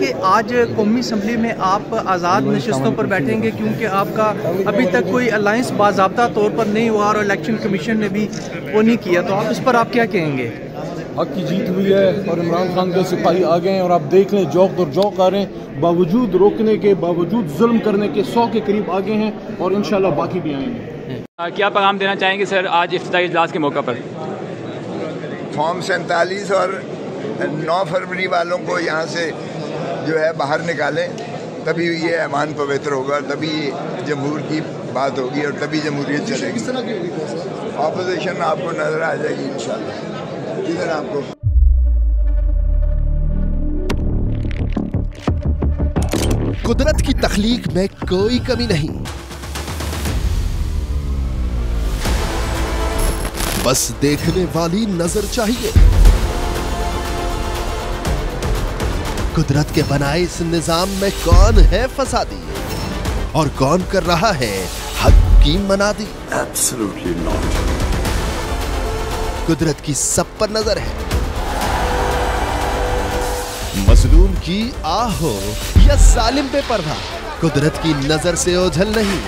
कि आज कौमी असम्बली में आप आज़ाद नशिस्तों पर बैठेंगे क्योंकि आपका अभी तक कोई अलायंस बाज़ाब्ता तौर पर नहीं हुआ और इलेक्शन कमीशन ने भी वो नहीं किया, तो आप इस पर आप क्या कहेंगे? हक की जीत हुई है और इमरान खान के सिपाही आ गए हैं और आप देख लें जौक दर जौक आ रहे हैं, बावजूद रोकने के बावजूद जुल्म करने के 100 के करीब आ गए हैं और इंशाल्लाह बाकी भी आएंगे। क्या पैगाम देना चाहेंगे सर आज इफ्तिताई इजलास के मौका पर? फॉर्म 47 और 9 फरवरी वालों को यहाँ से जो है बाहर निकालें, तभी ये ऐवान पवित्र होगा, तभी जमहूर की बात होगी और तभी जमहूरियत चलेगी। ऑपोजिशन आपको नजर आ जाएगी इंशाल्लाह। इधर आपको कुदरत की तख्लीक में कोई कमी नहीं, बस देखने वाली नजर चाहिए। कुदरत के बनाए इस निजाम में कौन है फसादी और कौन कर रहा है हक की मनादी? Absolutely not. कुदरत की सब पर नजर है, मजलूम की आह हो या जालिम पे पर्दा, कुदरत की नजर से ओझल नहीं।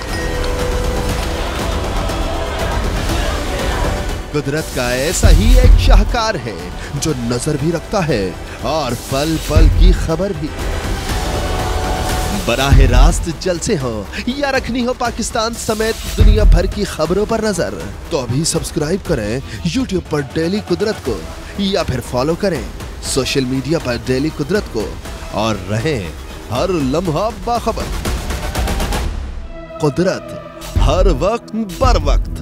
कुदरत का ऐसा ही एक शाहकार है जो नजर भी रखता है और पल पल की खबर भी। बराह रास्त जलसे हो या रखनी हो पाकिस्तान समेत दुनिया भर की खबरों पर नजर, तो अभी सब्सक्राइब करें YouTube पर डेली कुदरत को या फिर फॉलो करें सोशल मीडिया पर डेली कुदरत को और रहें हर लम्हा बाखबर। कुदरत हर वक्त बर वक्त।